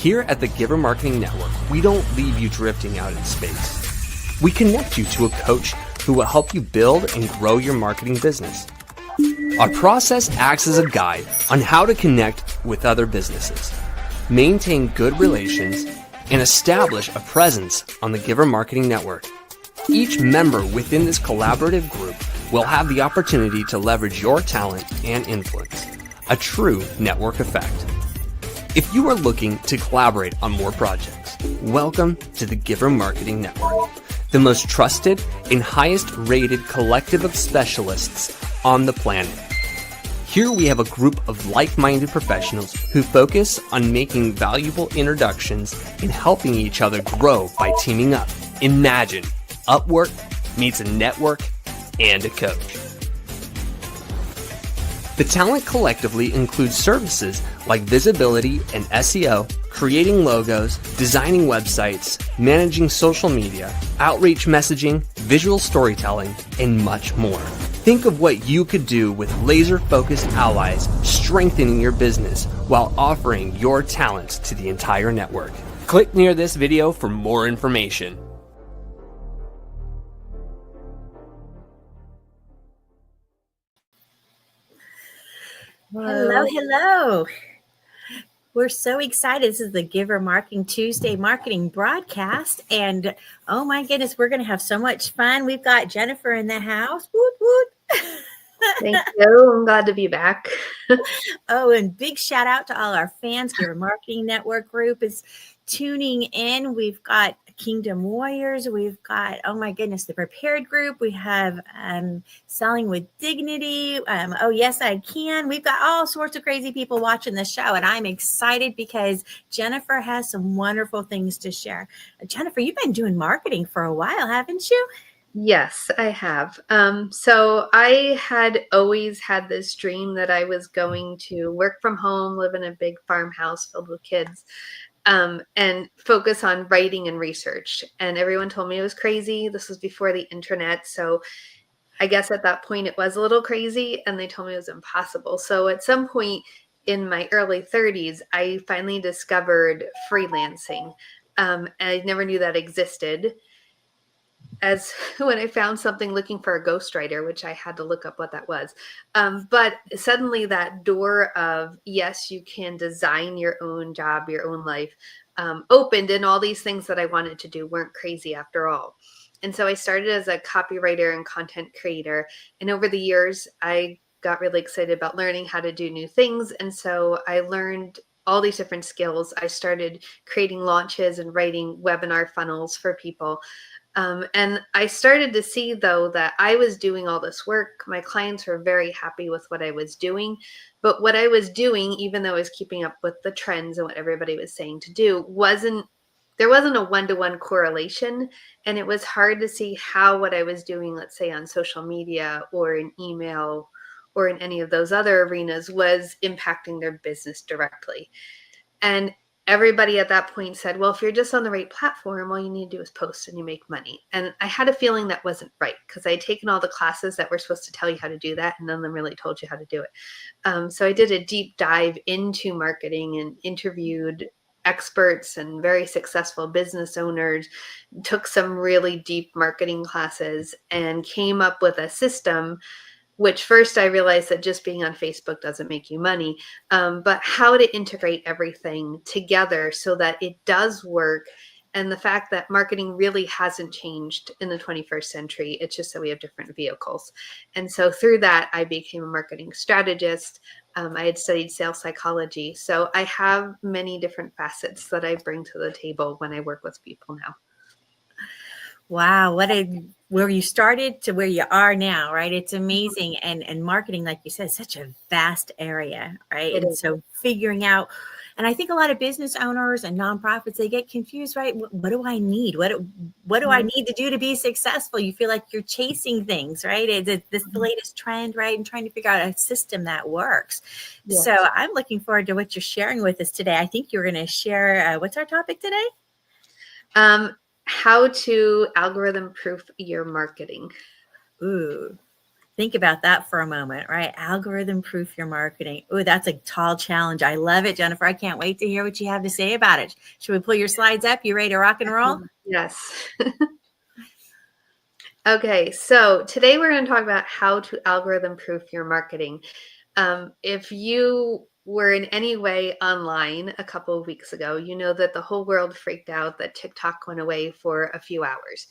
Here at the Giver Marketing Network, we don't leave you drifting out in space. We connect you to a coach who will help you build and grow your marketing business. Our process acts as a guide on how to connect with other businesses, maintain good relations, and establish a presence on the Giver Marketing Network. Each member within this collaborative group will have the opportunity to leverage your talent and influence, a true network effect. If you are looking to collaborate on more projects, welcome to the Giver Marketing Network, the most trusted and highest rated collective of specialists on the planet. Here we have a group of like-minded professionals who focus on making valuable introductions and helping each other grow by teaming up. Imagine Upwork meets a network and a coach. The talent collectively includes services like visibility and SEO, creating logos, designing websites, managing social media, outreach messaging, visual storytelling, and much more. Think of what you could do with laser-focused allies strengthening your business while offering your talents to the entire network. Click near this video for more information. Hello. We're so excited. This is the Giver Marketing Tuesday marketing broadcast. And oh my goodness, we're going to have so much fun. We've got Jennifer in the house. Woot, woot. Thank you. I'm glad to be back. Oh, and big shout out to all our fans. Giver Marketing Network group is tuning in. We've got Kingdom Warriors. We've got, oh my goodness, the Prepared group. We have Selling with Dignity. Oh, yes, I can. We've got all sorts of crazy people watching the show. And I'm excited because Jennifer has some wonderful things to share. Jennifer, you've been doing marketing for a while, haven't you? Yes, I have. So I had always had this dream that I was going to work from home, live in a big farmhouse filled with kids, and focus on writing and research. And everyone told me it was crazy. This was before the internet. So I guess at that point it was a little crazy, and they told me it was impossible. So at some point in my early 30s, I finally discovered freelancing. And I never knew that existed. As when I found something looking for a ghostwriter, which I had to look up what that was. But suddenly that door of, yes, you can design your own job, your own life, opened, and all these things that I wanted to do weren't crazy after all. And so I started as a copywriter and content creator. And over the years, I got really excited about learning how to do new things. And so I learned all these different skills. I started creating launches and writing webinar funnels for people. And I started to see, though, that I was doing all this work. My clients were very happy with what I was doing. But what I was doing, even though I was keeping up with the trends and what everybody was saying to do, there wasn't a one-to-one correlation. And it was hard to see how what I was doing, let's say on social media or in email or in any of those other arenas, was impacting their business directly. And everybody at that point said, well, if you're just on the right platform, all you need to do is post and you make money. And I had a feeling that wasn't right, because I had taken all the classes that were supposed to tell you how to do that, and none of them really told you how to do it. So I did a deep dive into marketing and interviewed experts and very successful business owners, took some really deep marketing classes, and came up with a system. Which first I realized that just being on Facebook doesn't make you money, but how to integrate everything together so that it does work. And the fact that marketing really hasn't changed in the 21st century. It's just that we have different vehicles. And so through that, I became a marketing strategist. I had studied sales psychology. So I have many different facets that I bring to the table when I work with people now. Wow, where you started to where you are now, right? It's amazing. And marketing, like you said, is such a vast area, right? It and is. So figuring out, and I think a lot of business owners and nonprofits, they get confused, right? What do I need? What do I need to do to be successful? You feel like you're chasing things, right? It's the latest trend, right? And trying to figure out a system that works. Yes. So I'm looking forward to what you're sharing with us today. I think you're going to share, what's our topic today? How to algorithm proof your marketing. Ooh, Think about that for a moment, right? Algorithm proof your marketing. Oh, that's a tall challenge. I love it, Jennifer. I can't wait to hear what you have to say about it. Should we pull your slides up? You ready to rock and roll? Yes. Okay, so today we're going to talk about how to algorithm proof your marketing. If you were in any way online a couple of weeks ago, you know that the whole world freaked out that TikTok went away for a few hours.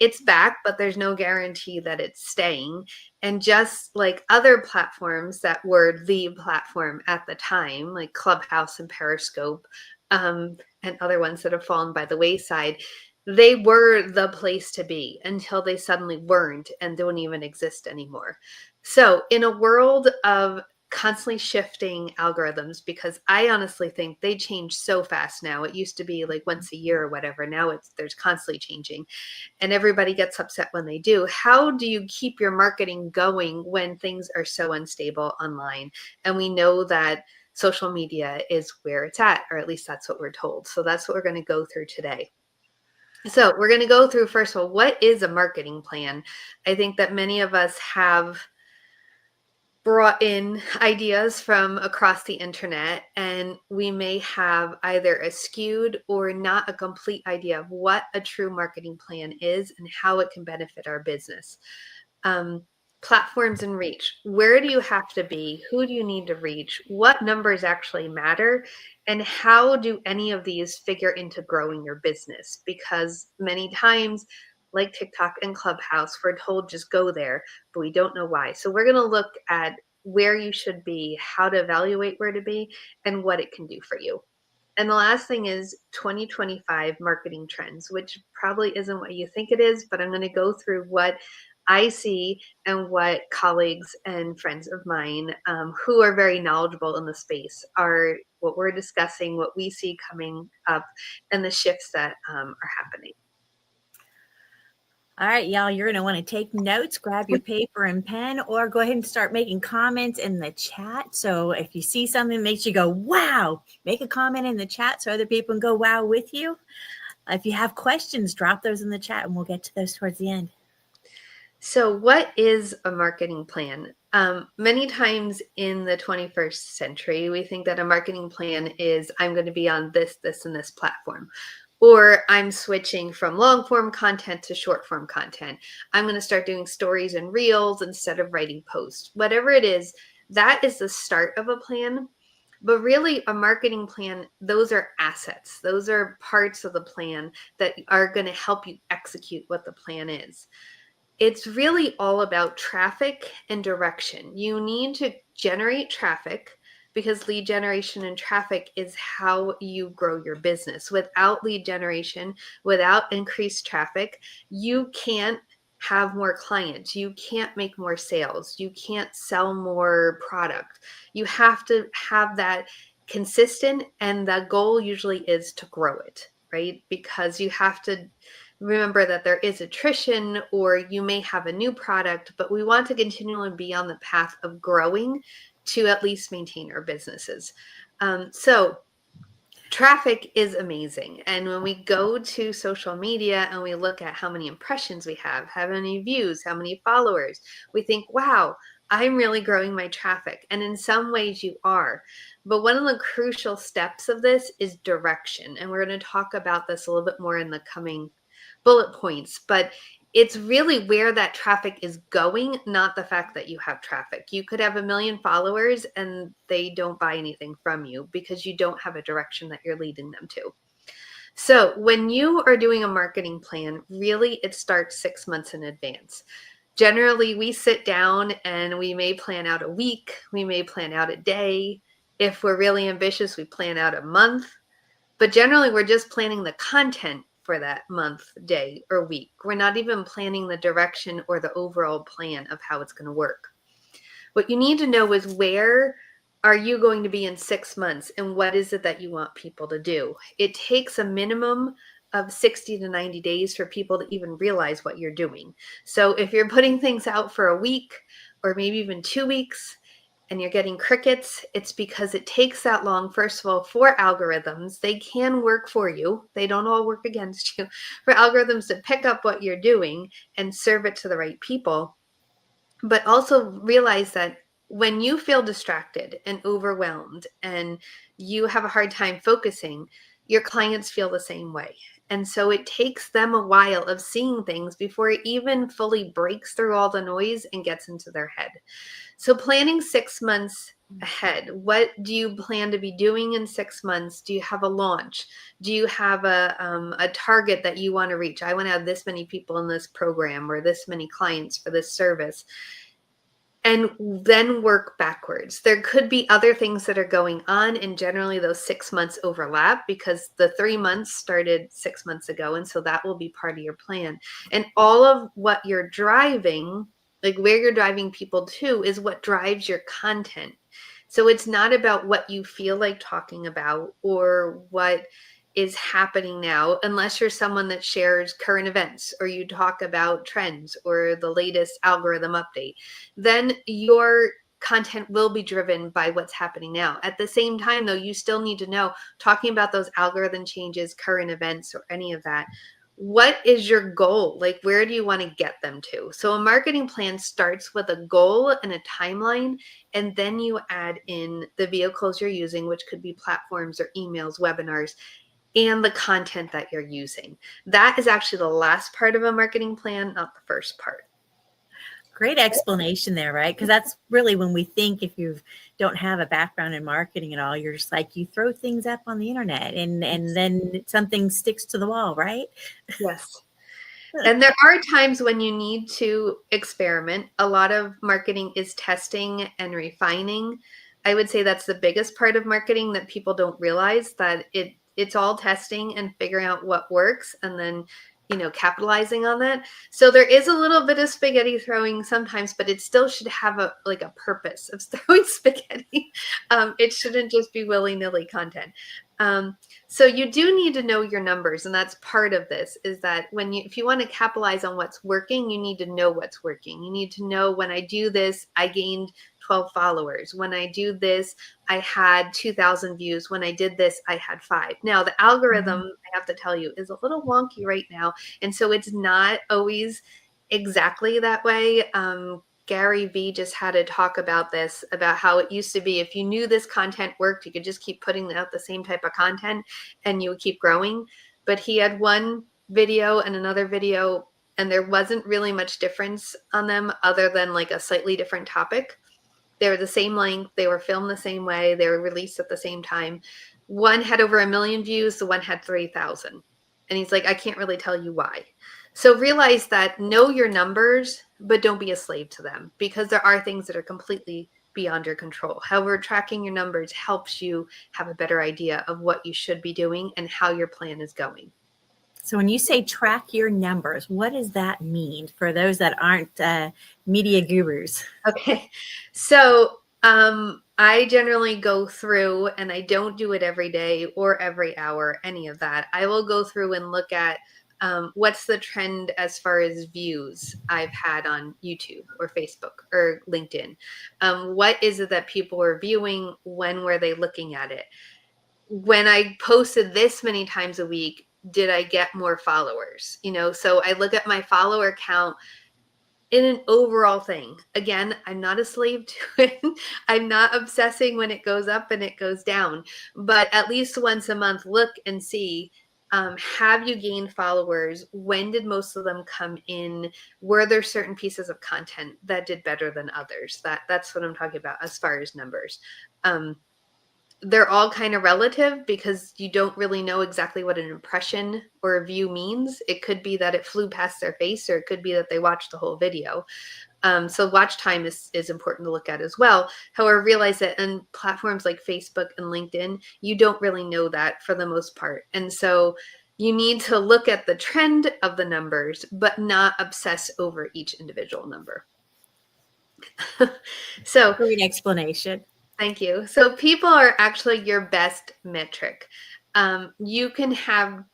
It's back, but there's no guarantee that it's staying. And just like other platforms that were the platform at the time, like Clubhouse and Periscope, and other ones that have fallen by the wayside, they were the place to be until they suddenly weren't and don't even exist anymore. So, in a world of constantly shifting algorithms, because I honestly think they change so fast now. It used to be like once a year or whatever. Now there's constantly changing, and everybody gets upset when they do. How do you keep your marketing going when things are so unstable online? And we know that social media is where it's at, or at least that's what we're told. So that's what we're going to go through today. So we're going to go through, first of all, what is a marketing plan? I think that many of us have brought in ideas from across the internet, and we may have either a skewed or not a complete idea of what a true marketing plan is and how it can benefit our business. Platforms and reach. Where do you have to be? Who do you need to reach? What numbers actually matter? And how do any of these figure into growing your business? Because many times, like TikTok and Clubhouse, we're told just go there, but we don't know why. So we're going to look at where you should be, how to evaluate where to be, and what it can do for you. And the last thing is 2025 marketing trends, which probably isn't what you think it is, but I'm going to go through what I see and what colleagues and friends of mine who are very knowledgeable in the space are, what we're discussing, what we see coming up, and the shifts that are happening. All right, y'all, you're going to want to take notes, grab your paper and pen, or go ahead and start making comments in the chat. So if you see something that makes you go, wow, make a comment in the chat so other people can go, wow, with you. If you have questions, drop those in the chat and we'll get to those towards the end. So what is a marketing plan? Many times in the 21st century, we think that a marketing plan is I'm going to be on this, and this platform. Or I'm switching from long form content to short form content. I'm going to start doing stories and reels instead of writing posts. Whatever it is, that is the start of a plan. But really, a marketing plan, those are assets. Those are parts of the plan that are going to help you execute what the plan is. It's really all about traffic and direction. You need to generate traffic because lead generation and traffic is how you grow your business. Without lead generation, without increased traffic, you can't have more clients. You can't make more sales. You can't sell more product. You have to have that consistent, and the goal usually is to grow it, right? Because you have to remember that there is attrition, or you may have a new product, but we want to continually be on the path of growing to at least maintain our businesses. So traffic is amazing. And when we go to social media and we look at how many impressions we have, how many views, how many followers, we think, wow, I'm really growing my traffic. And in some ways you are. But one of the crucial steps of this is direction. And we're going to talk about this a little bit more in the coming bullet points, but it's really where that traffic is going, not the fact that you have traffic. You could have 1 million followers and they don't buy anything from you because you don't have a direction that you're leading them to. So when you are doing a marketing plan, really it starts 6 months in advance. Generally, we sit down and we may plan out a week, we may plan out a day. If we're really ambitious, we plan out a month. But generally, we're just planning the content for that month, day, or week. We're not even planning the direction or the overall plan of how it's going to work. What you need to know is where are you going to be in 6 months, and what is it that you want people to do? It takes a minimum of 60 to 90 days for people to even realize what you're doing. So if you're putting things out for a week or maybe even 2 weeks, and you're getting crickets, it's because it takes that long, first of all, for algorithms. They can work for you. They don't all work against you. For algorithms to pick up what you're doing and serve it to the right people. But also realize that when you feel distracted and overwhelmed and you have a hard time focusing, your clients feel the same way. And so it takes them a while of seeing things before it even fully breaks through all the noise and gets into their head. So planning 6 months ahead, what do you plan to be doing in 6 months? Do you have a launch? Do you have a target that you want to reach? I want to have this many people in this program or this many clients for this service. And then work backwards. There could be other things that are going on, and generally those 6 months overlap because the 3 months started 6 months ago, and so that will be part of your plan. And all of what you're driving, like where you're driving people to, is what drives your content. So it's not about what you feel like talking about or what is happening now, unless you're someone that shares current events or you talk about trends or the latest algorithm update. Then your content will be driven by what's happening now. At the same time, though, you still need to know, talking about those algorithm changes, current events, or any of that, what is your goal? Like, where do you want to get them to? So a marketing plan starts with a goal and a timeline, and then you add in the vehicles you're using, which could be platforms or emails, webinars, and the content that you're using. That is actually the last part of a marketing plan, not the first part. Great explanation there, right? Because that's really when we think, if you don't have a background in marketing at all, you're just like, you throw things up on the internet and then something sticks to the wall, right? Yes. And there are times when you need to experiment. A lot of marketing is testing and refining. I would say that's the biggest part of marketing that people don't realize, that it's all testing and figuring out what works and then, capitalizing on that. So there is a little bit of spaghetti throwing sometimes, but it still should have a purpose of throwing spaghetti. It shouldn't just be willy-nilly content. So you do need to know your numbers, and that's part of this, is that if you want to capitalize on what's working, you need to know what's working. You need to know, when I do this, I gained 12 followers. When I do this, I had 2,000 views. When I did this, I had 5. Now, the algorithm, I have to tell you, is a little wonky right now. And so it's not always exactly that way. Gary Vee just had a talk about this, about how it used to be, if you knew this content worked, you could just keep putting out the same type of content and you would keep growing. But he had one video and another video, and there wasn't really much difference on them other than like a slightly different topic. They were the same length. They were filmed the same way. They were released at the same time. One had over 1 million views. The one had 3,000. And he's like, I can't really tell you why. So realize that, know your numbers, but don't be a slave to them, because there are things that are completely beyond your control. However, tracking your numbers helps you have a better idea of what you should be doing and how your plan is going. So when you say track your numbers, what does that mean for those that aren't media gurus? Okay. So I generally go through, and I don't do it every day or every hour, any of that. I will go through and look at what's the trend as far as views I've had on YouTube or Facebook or LinkedIn. What is it that people are viewing? When were they looking at it? When I posted this many times a week, did I get more followers? So I look at my follower count in an overall thing. Again, I'm not a slave to it. I'm not obsessing when it goes up and it goes down, but at least once a month, look and see, have you gained followers? When did most of them come in? Were there certain pieces of content that did better than others? That's what I'm talking about as far as numbers. They're all kind of relative, because you don't really know exactly what an impression or a view means. It could be that it flew past their face, or it could be that they watched the whole video. So watch time is important to look at as well. However, realize that in platforms like Facebook and LinkedIn, you don't really know that for the most part. And so you need to look at the trend of the numbers, but not obsess over each individual number. So Great explanation. Thank you. So people are actually your best metric. You can have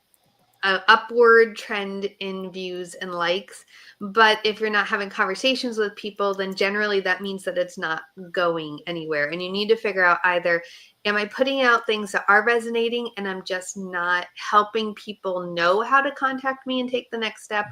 an upward trend in views and likes, but if you're not having conversations with people, then generally that means that it's not going anywhere. And you need to figure out, either, am I putting out things that are resonating and I'm just not helping people know how to contact me and take the next step?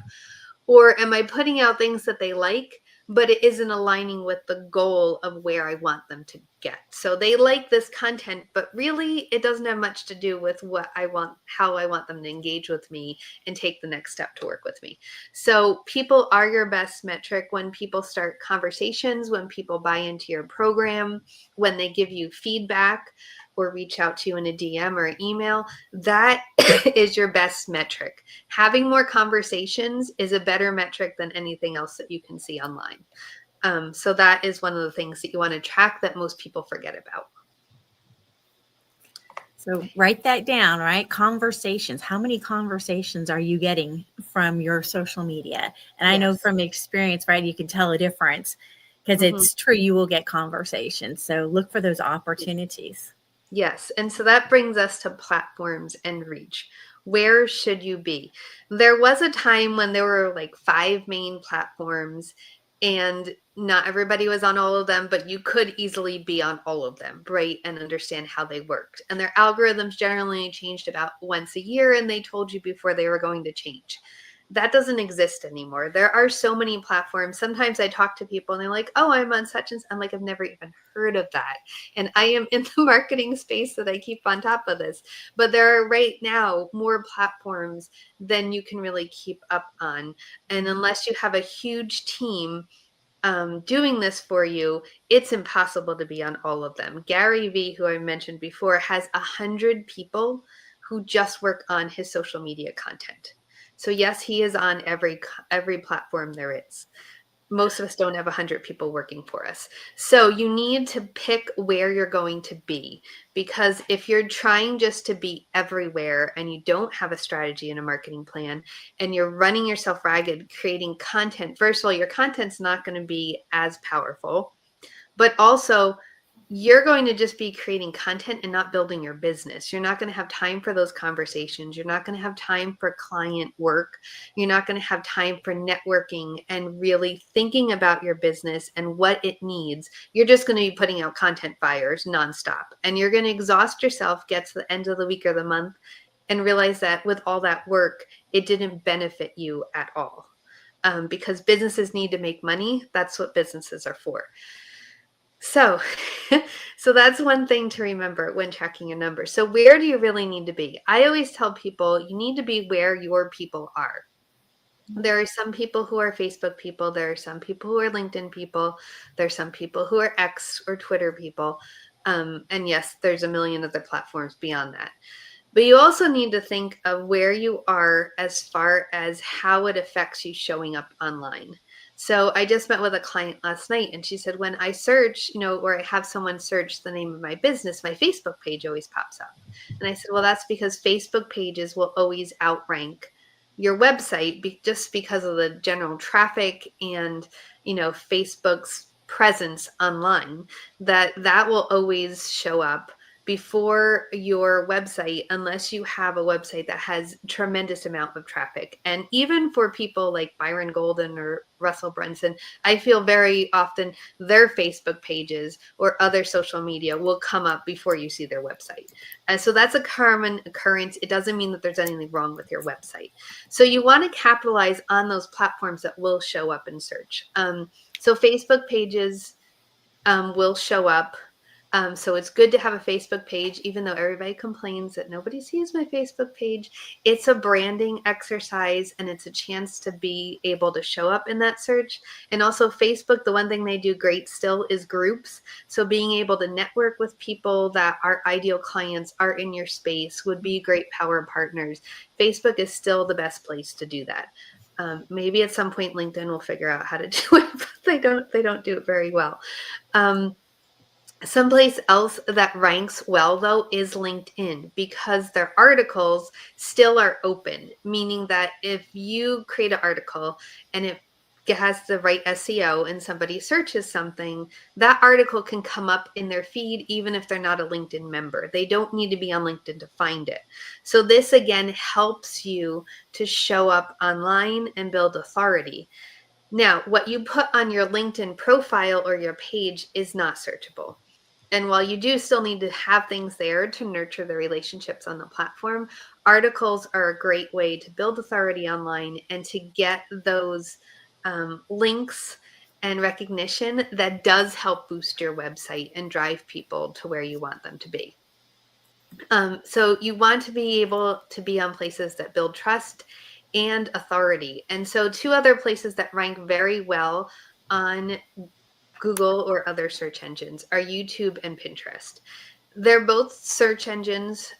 Or am I putting out things that they like, but it isn't aligning with the goal of where I want them to get. So they like this content, but really it doesn't have much to do with what I want, how I want them to engage with me and take the next step to work with me. So people are your best metric when people start conversations, when people buy into your program, when they give you feedback or reach out to you in a DM or an email. That is your best metric. Having more conversations is a better metric than anything else that you can see online. So that is one of the things that you want to track that most people forget about. So write that down, right? Conversations. How many conversations are you getting from your social media? And I know from experience, right, you can tell a difference because it's true. You will get conversations. So look for those opportunities. Yes. And so that brings us to platforms and reach. Where should you be? There was a time when there were like 5 main platforms and not everybody was on all of them, but you could easily be on all of them, right? And understand how they worked. And their algorithms generally changed about once a year, and they told you before they were going to change. That doesn't exist anymore. There are so many platforms. Sometimes I talk to people and they're like, oh, I'm on such and such. I'm like, I've never even heard of that. And I am in the marketing space that I keep on top of this. But there are right now more platforms than you can really keep up on. And unless you have a huge team doing this for you, it's impossible to be on all of them. Gary Vee, who I mentioned before, has 100 people who just work on his social media content. So yes, he is on every platform there is. Most of us don't have 100 people working for us. So you need to pick where you're going to be, because if you're trying just to be everywhere and you don't have a strategy and a marketing plan and you're running yourself ragged creating content, first of all, your content's not going to be as powerful, but also you're going to just be creating content and not building your business. You're not going to have time for those conversations. You're not going to have time for client work. You're not going to have time for networking and really thinking about your business and what it needs. You're just going to be putting out content fires nonstop. And you're going to exhaust yourself, get to the end of the week or the month, and realize that with all that work, it didn't benefit you at all. Because businesses need to make money. That's what businesses are for. So that's one thing to remember when tracking your numbers. So where do you really need to be? I always tell people you need to be where your people are. There are some people who are Facebook people. There are some people who are LinkedIn people. There are some people who are X or Twitter people. And yes, there's a million other platforms beyond that. But you also need to think of where you are as far as how it affects you showing up online. So I just met with a client last night and she said, when I search, or I have someone search the name of my business, my Facebook page always pops up. And I said, well, that's because Facebook pages will always outrank your website just because of the general traffic and, Facebook's presence online, that will always show up before your website, unless you have a website that has tremendous amount of traffic. And even for people like Byron Golden or Russell Brunson, I feel very often their Facebook pages or other social media will come up before you see their website. And so that's a common occurrence. It doesn't mean that there's anything wrong with your website. So you want to capitalize on those platforms that will show up in search. So Facebook pages will show up. So it's good to have a Facebook page, even though everybody complains that nobody sees my Facebook page. It's a branding exercise and it's a chance to be able to show up in that search. And also Facebook, the one thing they do great still is groups. So being able to network with people that are ideal clients, are in your space, would be great power partners. Facebook is still the best place to do that. Maybe at some point LinkedIn will figure out how to do it, but they don't do it very well. Someplace else that ranks well, though, is LinkedIn, because their articles still are open, meaning that if you create an article and it has the right SEO and somebody searches something, that article can come up in their feed even if they're not a LinkedIn member. They don't need to be on LinkedIn to find it. So this, again, helps you to show up online and build authority. Now, what you put on your LinkedIn profile or your page is not searchable. And while you do still need to have things there to nurture the relationships on the platform, articles are a great way to build authority online and to get those links and recognition that does help boost your website and drive people to where you want them to be. So you want to be able to be on places that build trust and authority. And so two other places that rank very well on Google or other search engines are YouTube and Pinterest. They're both search engines.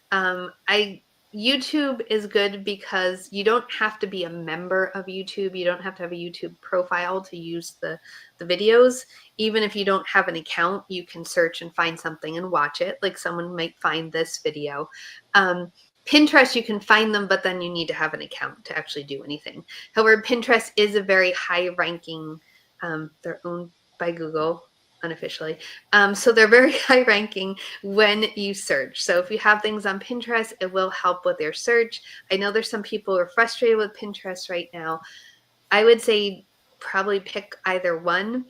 YouTube is good because you don't have to be a member of YouTube. You don't have to have a YouTube profile to use the videos. Even if you don't have an account, you can search and find something and watch it. Like someone might find this video. Pinterest, you can find them, but then you need to have an account to actually do anything. However, Pinterest is a very high ranking, they're owned by Google unofficially. So they're very high ranking when you search. So if you have things on Pinterest, it will help with your search. I know there's some people who are frustrated with Pinterest right now. I would say probably pick either one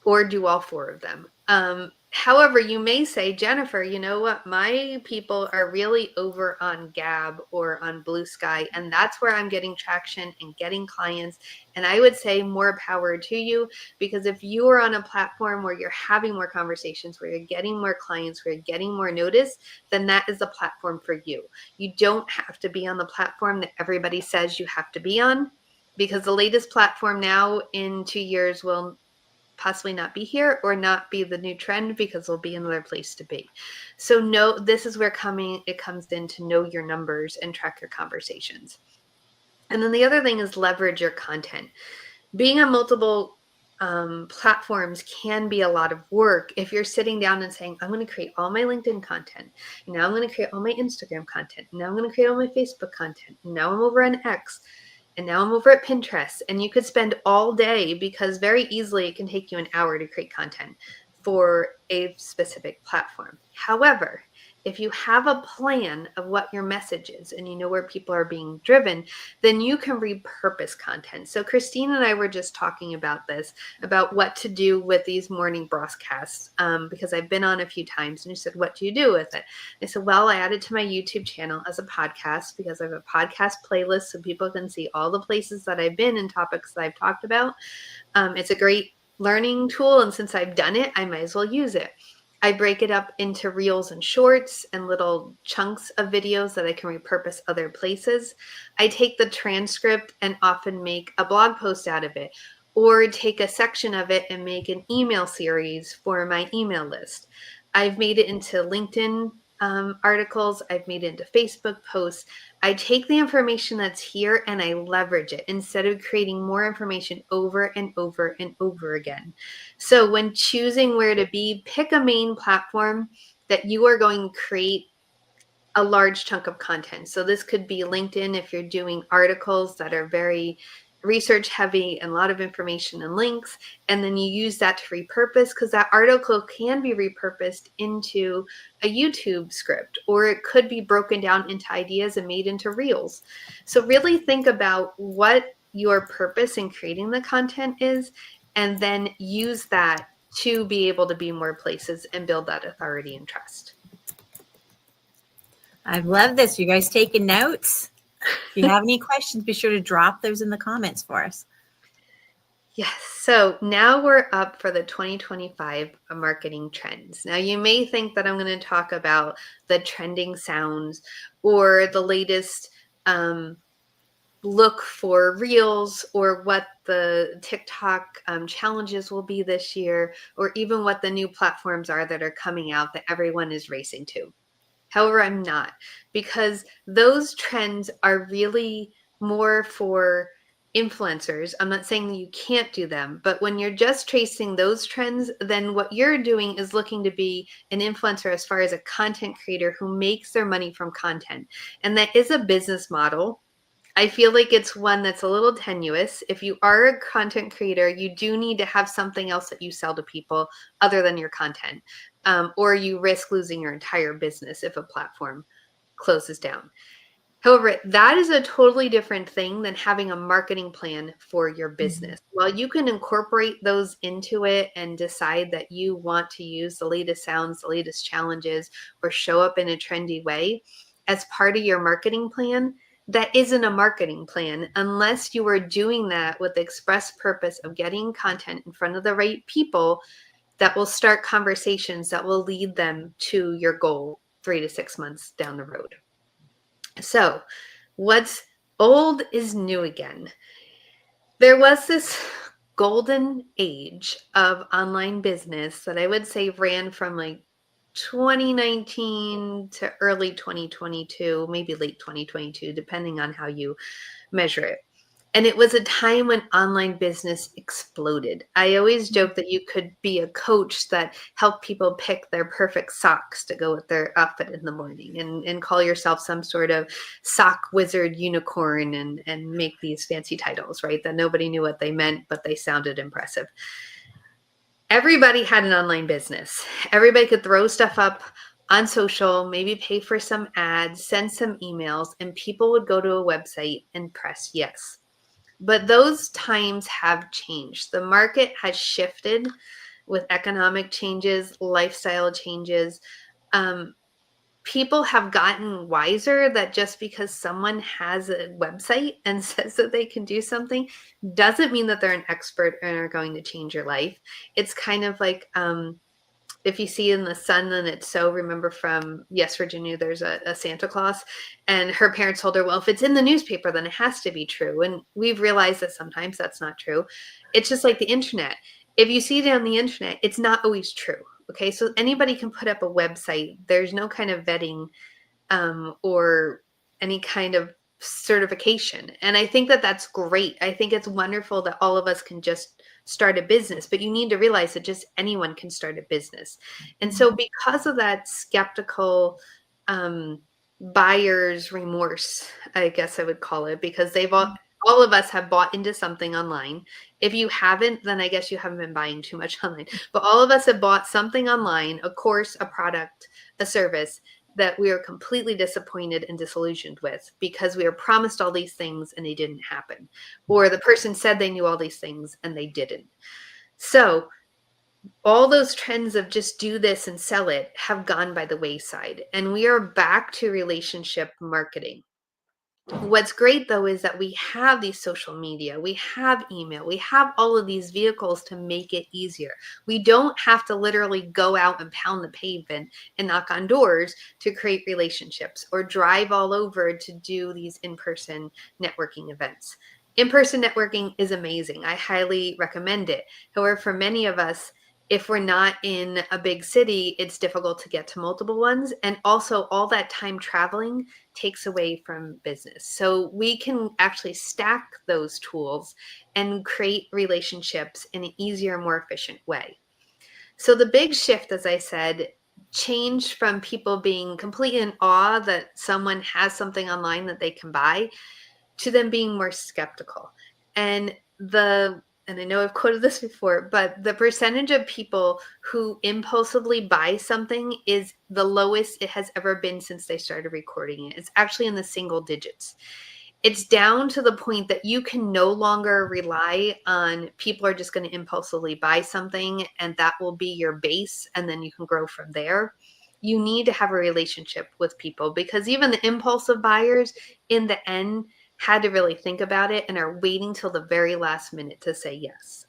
or do all four of them. However, you may say, Jennifer, you know what? My people are really over on Gab or on Blue Sky, and that's where I'm getting traction and getting clients. And I would say more power to you, because if you are on a platform where you're having more conversations, where you're getting more clients, where you're getting more notice, then that is the platform for you. You don't have to be on the platform that everybody says you have to be on, because the latest platform now in 2 years will possibly not be here or not be the new trend, because there'll be another place to be. So this is where it comes in to know your numbers and track your conversations. And then the other thing is leverage your content. Being on multiple platforms can be a lot of work if you're sitting down and saying, I'm going to create all my LinkedIn content. Now I'm going to create all my Instagram content. Now I'm going to create all my Facebook content. Now I'm over on X. And now I'm over at Pinterest. And you could spend all day, because very easily it can take you an hour to create content for a specific platform. However, if you have a plan of what your message is and you know where people are being driven, then you can repurpose content. So Christine and I were just talking about this, about what to do with these morning broadcasts, because I've been on a few times, and you said, what do you do with it? I said, well, I added to my YouTube channel as a podcast, because I have a podcast playlist so people can see all the places that I've been and topics that I've talked about. It's a great learning tool, and since I've done it, I might as well use it. I break it up into reels and shorts and little chunks of videos that I can repurpose other places. I take the transcript and often make a blog post out of it, or take a section of it and make an email series for my email list. I've made it into LinkedIn articles. I've made it into Facebook posts. I take the information that's here and I leverage it instead of creating more information over and over and over again. So when choosing where to be, pick a main platform that you are going to create a large chunk of content. So this could be LinkedIn if you're doing articles that are very research heavy and a lot of information and links, and then you use that to repurpose, because that article can be repurposed into a YouTube script, or it could be broken down into ideas and made into reels. So really think about what your purpose in creating the content is, and then use that to be able to be more places and build that authority and trust. I love this. You guys taking notes? If you have any questions, be sure to drop those in the comments for us. Yes. So now we're up for the 2025 marketing trends. Now you may think that I'm going to talk about the trending sounds or the latest look for reels, or what the TikTok challenges will be this year, or even what the new platforms are that are coming out that everyone is racing to. However, I'm not, because those trends are really more for influencers. I'm not saying that you can't do them, but when you're just tracing those trends, then what you're doing is looking to be an influencer as far as a content creator who makes their money from content. And that is a business model. I feel like it's one that's a little tenuous. If you are a content creator, you do need to have something else that you sell to people other than your content, or you risk losing your entire business if a platform closes down. However, that is a totally different thing than having a marketing plan for your business. While you can incorporate those into it and decide that you want to use the latest sounds, the latest challenges, or show up in a trendy way as part of your marketing plan, that isn't a marketing plan unless you are doing that with the express purpose of getting content in front of the right people that will start conversations that will lead them to your goal 3 to 6 months down the road. So, what's old is new again. There was this golden age of online business that I would say ran from like 2019 to early 2022, maybe late 2022, depending on how you measure it. And it was a time when online business exploded. I always joke that you could be a coach that helped people pick their perfect socks to go with their outfit in the morning, and call yourself some sort of sock wizard unicorn, and make these fancy titles, right? That nobody knew what they meant, but they sounded impressive. Everybody had an online business. Everybody could throw stuff up on social, maybe pay for some ads, send some emails, and people would go to a website and press yes. But those times have changed. The market has shifted with economic changes, lifestyle changes. People have gotten wiser that just because someone has a website and says that they can do something doesn't mean that they're an expert and are going to change your life. It's kind of like if you see in the sun, then it's so. Remember from Yes, Virginia, there's a Santa Claus, and her parents told her, well, if it's in the newspaper, then it has to be true. And we've realized that sometimes that's not true. It's just like the internet. If you see it on the internet, it's not always true. Okay, so anybody can put up a website. There's no kind of vetting or any kind of certification. And I think that that's great. I think it's wonderful that all of us can just start a business, but you need to realize that just anyone can start a business. And so because of that skeptical buyer's remorse, I guess I would call it, because they've all of us have bought into something online. If you haven't, then I guess you haven't been buying too much online. But all of us have bought something online, a course, a product, a service, that we are completely disappointed and disillusioned with because we were promised all these things and they didn't happen. Or the person said they knew all these things and they didn't. So all those trends of just do this and sell it have gone by the wayside. And we are back to relationship marketing. What's great though is that we have these social media, we have email, we have all of these vehicles to make it easier. We don't have to literally go out and pound the pavement and knock on doors to create relationships or drive all over to do these in-person networking events. In-person networking is amazing. I highly recommend it. However, for many of us, if we're not in a big city, it's difficult to get to multiple ones. And also all that time traveling takes away from business. So we can actually stack those tools and create relationships in an easier, more efficient way. So the big shift, as I said, changed from people being completely in awe that someone has something online that they can buy to them being more skeptical. And I know I've quoted this before, but the percentage of people who impulsively buy something is the lowest it has ever been since they started recording it. It's actually in the single digits. It's down to the point that you can no longer rely on people are just going to impulsively buy something and that will be your base and then you can grow from there. You need to have a relationship with people because even the impulsive buyers in the end had to really think about it and are waiting till the very last minute to say yes.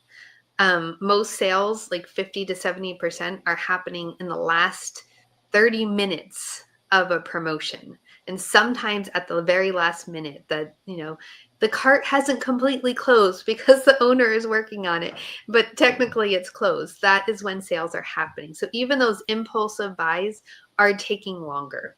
Most sales, like 50 to 70%, are happening in the last 30 minutes of a promotion. And sometimes at the very last minute that, the cart hasn't completely closed because the owner is working on it, but technically it's closed. That is when sales are happening. So even those impulsive buys are taking longer.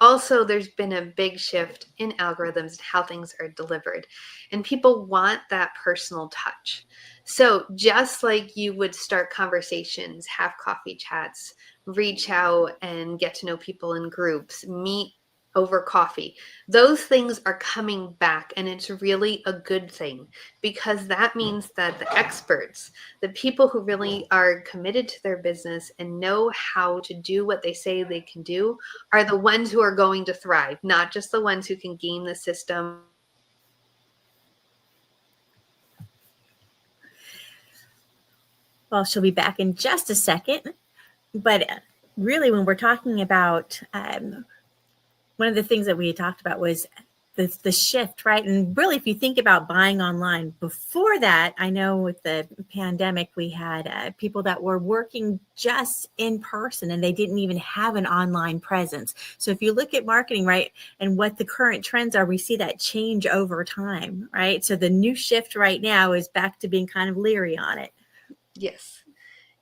Also, there's been a big shift in algorithms and how things are delivered, and people want that personal touch. So just like you would start conversations, have coffee chats, reach out and get to know people in groups, meet over coffee, those things are coming back, and it's really a good thing because that means that the experts, the people who really are committed to their business and know how to do what they say they can do, are the ones who are going to thrive, not just the ones who can game the system. Well, she'll be back in just a second. But really, when we're talking about one of the things that we had talked about was the shift, right? And really, if you think about buying online, before that, I know with the pandemic, we had people that were working just in person and they didn't even have an online presence. So if you look at marketing, right, and what the current trends are, we see that change over time, right? So the new shift right now is back to being kind of leery on it. Yes.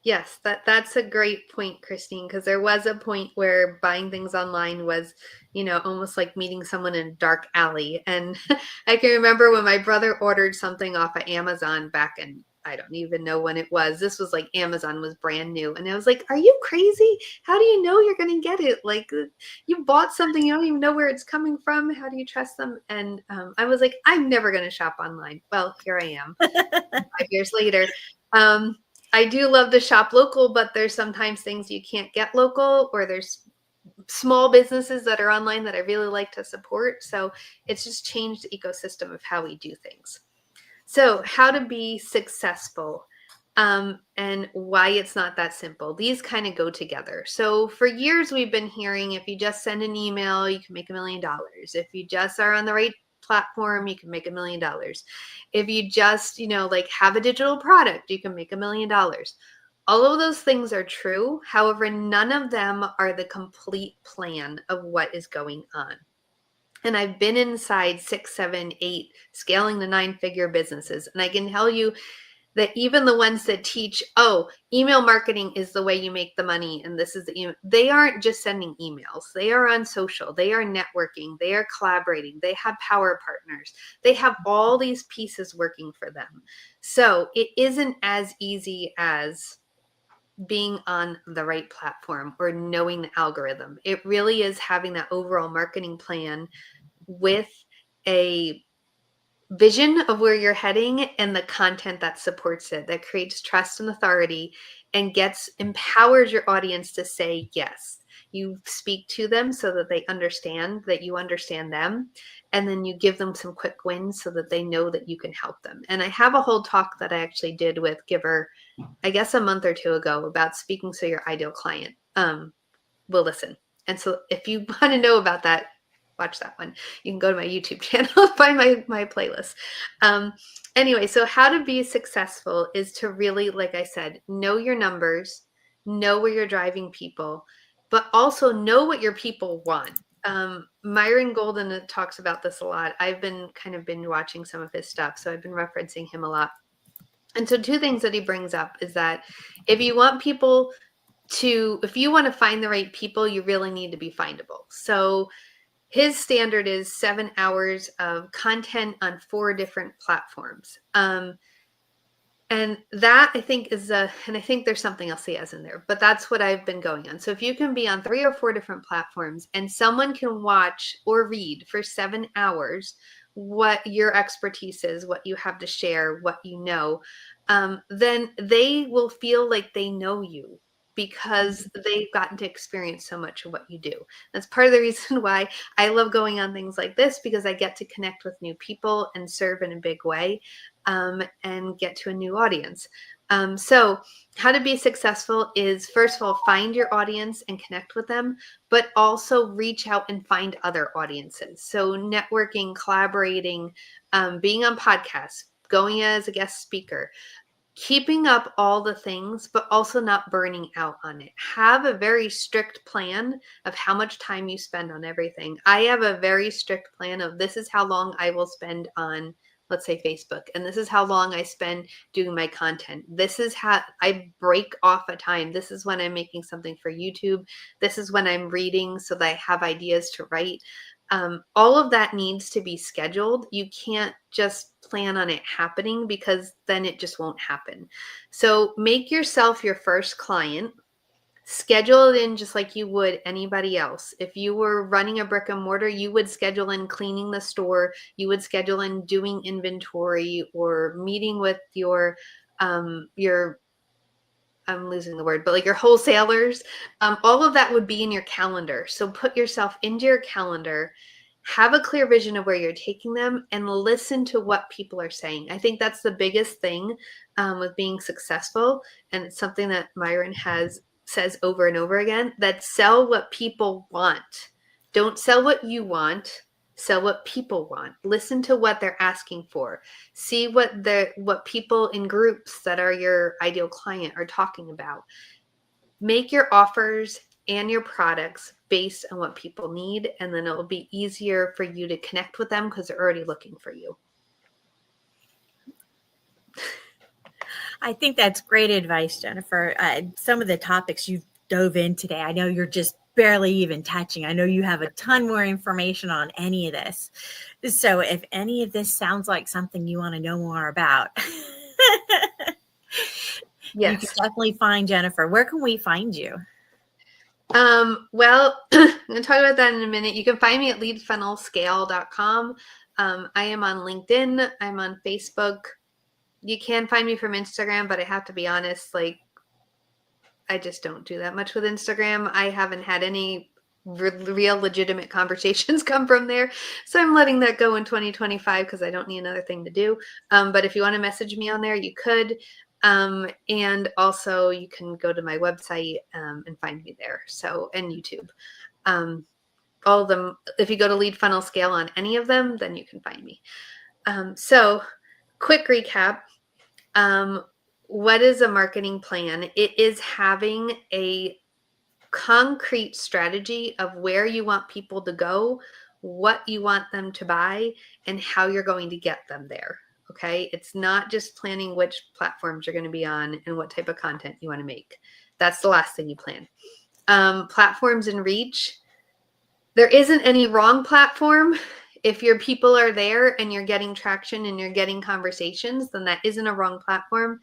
Yes, that's a great point, Christine, because there was a point where buying things online was, almost like meeting someone in a dark alley. And I can remember when my brother ordered something off of Amazon back in, I don't even know when it was. This was like Amazon was brand new. And I was like, are you crazy? How do you know you're going to get it? Like, you bought something, you don't even know where it's coming from. How do you trust them? And I was like, I'm never going to shop online. Well, here I am 5 years later. I do love to shop local, but there's sometimes things you can't get local, or there's small businesses that are online that I really like to support. So it's just changed the ecosystem of how we do things. So how to be successful, and why it's not that simple. These kind of go together. So for years we've been hearing, if you just send an email, you can make $1 million. If you just are on the right platform, you can make $1 million. If you just, have a digital product, you can make $1 million. All of those things are true. However, none of them are the complete plan of what is going on. And I've been inside 6, 7, 8, scaling to 9-figure businesses. And I can tell you that even the ones that teach, email marketing is the way you make the money, and this is the email, they aren't just sending emails. They are on social. They are networking. They are collaborating. They have power partners. They have all these pieces working for them. So it isn't as easy as being on the right platform or knowing the algorithm. It really is having that overall marketing plan with a vision of where you're heading and the content that supports it, that creates trust and authority and empowers your audience to say yes. You speak to them so that they understand that you understand them, and then you give them some quick wins so that they know that you can help them. And I have a whole talk that I actually did with Giver, I guess a month or two ago, about speaking so your ideal client will listen. And so if you want to know about that, watch that one. You can go to my YouTube channel, find my playlist. Anyway, so how to be successful is to really, like I said, know your numbers, know where you're driving people, but also know what your people want. Myron Golden talks about this a lot. I've been kind of binge watching some of his stuff, so I've been referencing him a lot. And so 2 things that he brings up is that if you want to find the right people, you really need to be findable. So his standard is 7 hours of content on 4 different platforms. And that I think and I think there's something else he has in there, but that's what I've been going on. So if you can be on 3 or 4 different platforms and someone can watch or read for 7 hours what your expertise is, what you have to share, what you know, then they will feel like they know you because they've gotten to experience so much of what you do. That's part of the reason why I love going on things like this, because I get to connect with new people and serve in a big way, and get to a new audience. So how to be successful is, first of all, find your audience and connect with them, but also reach out and find other audiences. So networking, collaborating, being on podcasts, going as a guest speaker, keeping up all the things, but also not burning out on it. Have a very strict plan of how much time you spend on everything. I have a very strict plan of, this is how long I will spend on, let's say, Facebook, and this is how long I spend doing my content. This is how I break off a time. This is when I'm making something for YouTube. This is when I'm reading so that I have ideas to write. All of that needs to be scheduled. You can't just plan on it happening, because then it just won't happen. So make yourself your first client. Schedule it in just like you would anybody else. If you were running a brick and mortar, you would schedule in cleaning the store. You would schedule in doing inventory or meeting with your I'm losing the word, but like your wholesalers. All of that would be in your calendar. So put yourself into your calendar, have a clear vision of where you're taking them, and listen to what people are saying. I think that's the biggest thing with being successful. And it's something that Myron says over and over again, that sell what people want. Don't sell what you want. Sell what people want. Listen to what they're asking for. See what people in groups that are your ideal client are talking about. Make your offers and your products based on what people need, and then it will be easier for you to connect with them because they're already looking for you. I think that's great advice, Jennifer. Some of the topics you've dove in today, I know you're just barely even touching. I know you have a ton more information on any of this. So if any of this sounds like something you want to know more about, you can definitely find Jennifer. Where can we find you? Well, I'm going to talk about that in a minute. You can find me at leadfunnelscale.com. I am on LinkedIn. I'm on Facebook. You can find me from Instagram, but I have to be honest, like, I just don't do that much with Instagram. I haven't had any real legitimate conversations come from there. So I'm letting that go in 2025 because I don't need another thing to do. But if you want to message me on there, you could. And also you can go to my website and find me there. So, and YouTube. All of them, if you go to Lead Funnel Scale on any of them, then you can find me. So quick recap. What is a marketing plan? It is having a concrete strategy of where you want people to go, what you want them to buy, and how you're going to get them there. Okay. It's not just planning which platforms you're going to be on and what type of content you want to make. That's the last thing you plan. Platforms and reach. There isn't any wrong platform. If your people are there and you're getting traction and you're getting conversations, then that isn't a wrong platform.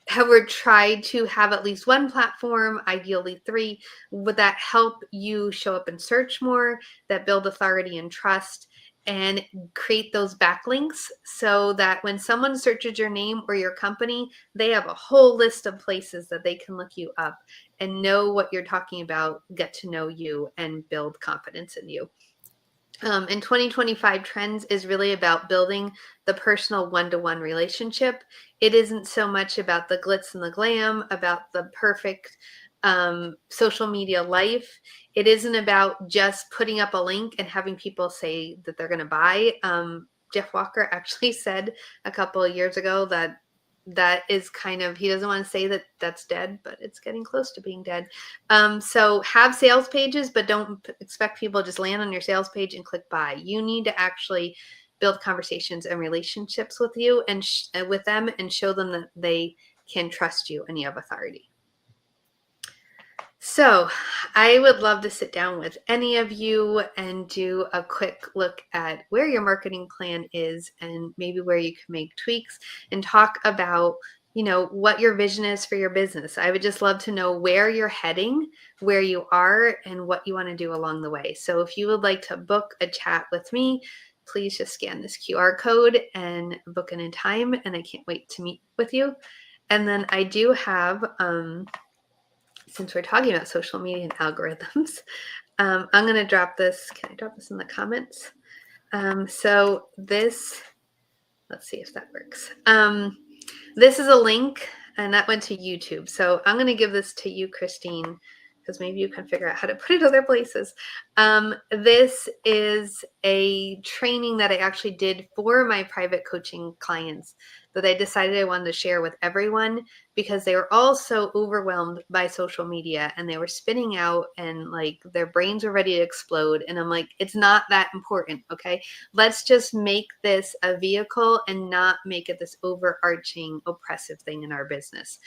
However, try to have at least one platform, ideally 3. Would that help you show up and search more, that build authority and trust, and create those backlinks so that when someone searches your name or your company, they have a whole list of places that they can look you up and know what you're talking about, get to know you, and build confidence in you. In 2025 trends is really about building the personal one-to-one relationship. It isn't so much about the glitz and the glam, about the perfect social media life. It isn't about just putting up a link and having people say that they're going to buy. Jeff Walker actually said a couple of years ago that is kind of, he doesn't want to say that that's dead, but it's getting close to being dead. So have sales pages, but don't expect people to just land on your sales page and click buy. You need to actually build conversations and relationships with you and with them, and show them that they can trust you and you have authority. So I would love to sit down with any of you and do a quick look at where your marketing plan is and maybe where you can make tweaks, and talk about, you know, what your vision is for your business. I would just love to know where you're heading, where you are, and what you want to do along the way. So if you would like to book a chat with me, please just scan this QR code and book in time. And I can't wait to meet with you. And then I do have, since we're talking about social media and algorithms, I'm going to drop this. Can I drop this in the comments? So this, let's see if that works. This is a link, and that went to YouTube. So I'm going to give this to you, Christine, because maybe you can figure out how to put it other places. This is a training that I actually did for my private coaching clients that I decided I wanted to share with everyone, because they were all so overwhelmed by social media and they were spinning out and like their brains were ready to explode. And I'm like, it's not that important. Okay. Let's just make this a vehicle and not make it this overarching oppressive thing in our business.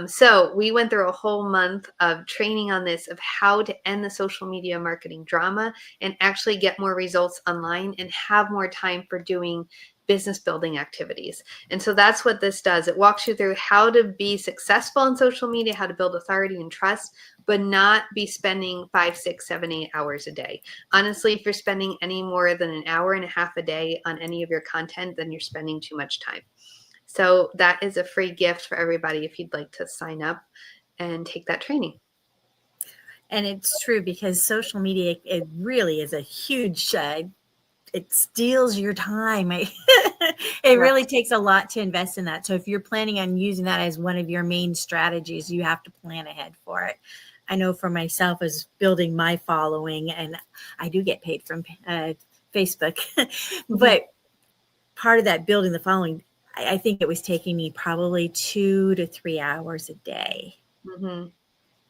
So we went through a whole month of training on this, of how to end the social media marketing drama and actually get more results online and have more time for doing business building activities. And so that's what this does. It walks you through how to be successful on social media, how to build authority and trust, but not be spending 5, 6, 7, 8 hours a day. Honestly, if you're spending any more than an hour and a half a day on any of your content, then you're spending too much time. So that is a free gift for everybody if you'd like to sign up and take that training. And it's true, because social media, it really is a huge it steals your time. It really takes a lot to invest in that. So if you're planning on using that as one of your main strategies, you have to plan ahead for it. I know for myself as building my following, and I do get paid from Facebook, but part of that building the following, I think it was taking me probably 2 to 3 hours a day. Mm-hmm.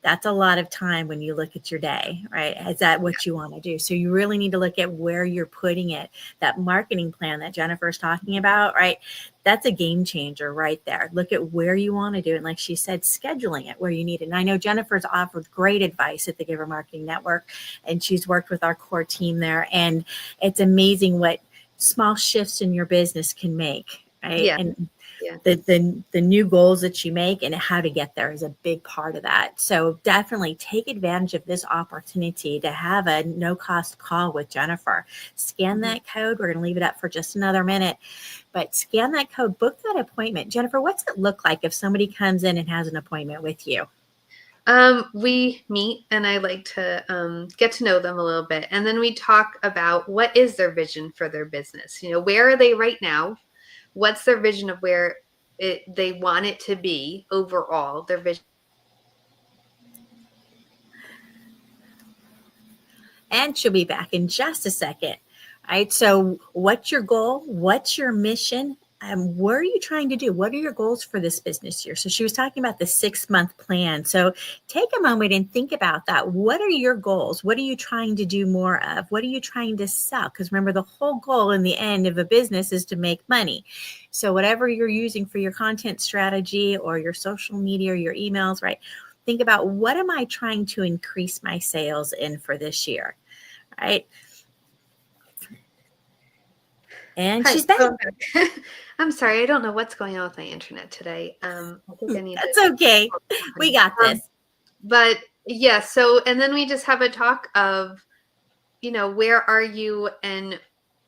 That's a lot of time when you look at your day, right? Is that what you want to do? So you really need to look at where you're putting it. That marketing plan that Jennifer's talking about, right? That's a game changer right there. Look at where you want to do it. And like she said, scheduling it where you need it. And I know Jennifer's offered great advice at the Giver Marketing Network, and she's worked with our core team there. And it's amazing what small shifts in your business can make, right? Yeah. And Yeah. the new goals that you make and how to get there is a big part of that. So definitely take advantage of this opportunity to have a no cost call with Jennifer. Scan that code. We're going to leave it up for just another minute, but scan that code, book that appointment. Jennifer, what's it look like if somebody comes in and has an appointment with you? We meet and I like to get to know them a little bit. And then we talk about what is their vision for their business. Where are they right now? What's their vision of where they want it to be overall, their vision. And she'll be back in just a second. All right. So what's your goal? What's your mission? What are you trying to do? What are your goals for this business year? So she was talking about the 6-month plan. So take a moment and think about that. What are your goals? What are you trying to do more of? What are you trying to sell? Because remember, the whole goal in the end of a business is to make money. So whatever you're using for your content strategy or your social media or your emails, right? Think about, what am I trying to increase my sales in for this year? Right. And she's back. I'm sorry, I don't know what's going on with my internet today. I think I need. That's okay. We got this. But yeah, so and then we just have a talk of, where are you and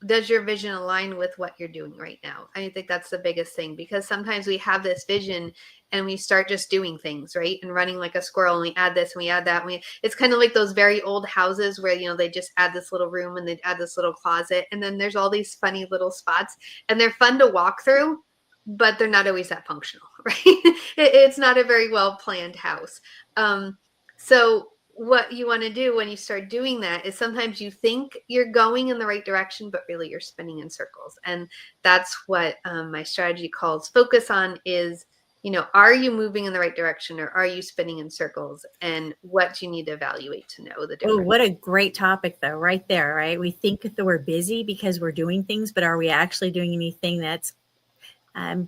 does your vision align with what you're doing right now? I think that's the biggest thing, because sometimes we have this vision and we start just doing things, right? And running like a squirrel, and we add this and we add that. It's kind of like those very old houses where, they just add this little room and they add this little closet. And then there's all these funny little spots, and they're fun to walk through, but they're not always that functional, right? It's not a very well planned house. So what you want to do when you start doing that is sometimes you think you're going in the right direction, but really you're spinning in circles. And that's what my strategy calls focus on is, are you moving in the right direction, or are you spinning in circles? And what do you need to evaluate to know the difference? Oh, what a great topic though, right there, right? We think that we're busy because we're doing things, but are we actually doing anything that's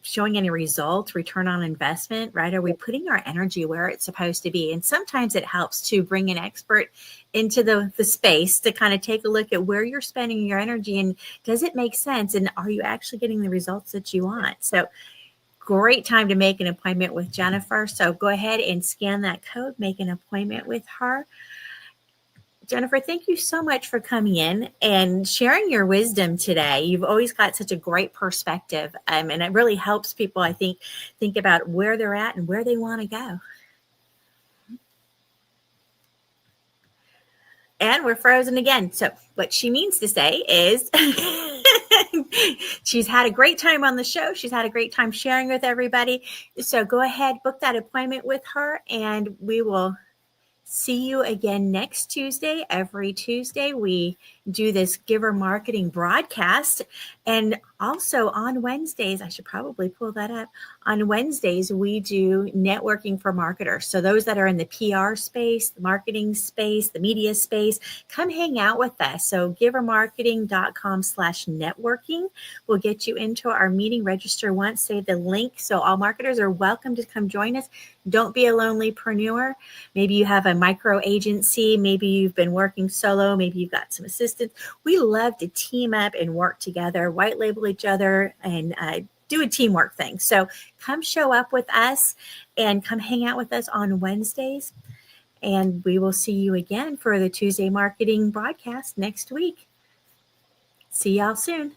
showing any results, return on investment, right? Are we putting our energy where it's supposed to be? And sometimes it helps to bring an expert into the space to kind of take a look at where you're spending your energy and does it make sense? And are you actually getting the results that you want? So great time to make an appointment with Jennifer. So go ahead and scan that code, make an appointment with her. Jennifer, thank you so much for coming in and sharing your wisdom today. You've always got such a great perspective, and it really helps people, I think about where they're at and where they want to go. And we're frozen again. So what she means to say is she's had a great time on the show. She's had a great time sharing with everybody. So go ahead, book that appointment with her, and we will see you again next Tuesday. Every Tuesday, we do this Giver Marketing broadcast. And also on Wednesdays, I should probably pull that up. On Wednesdays, we do networking for marketers. So those that are in the PR space, the marketing space, the media space, come hang out with us. So givermarketing.com/networking will get you into our meeting. Register once, save the link. So all marketers are welcome to come join us. Don't be a lonelypreneur. Maybe you have a micro agency. Maybe you've been working solo. Maybe you've got some assistants. We love to team up and work together, white label each other, and do a teamwork thing. So come show up with us and come hang out with us on Wednesdays. And we will see you again for the Tuesday marketing broadcast next week. See y'all soon.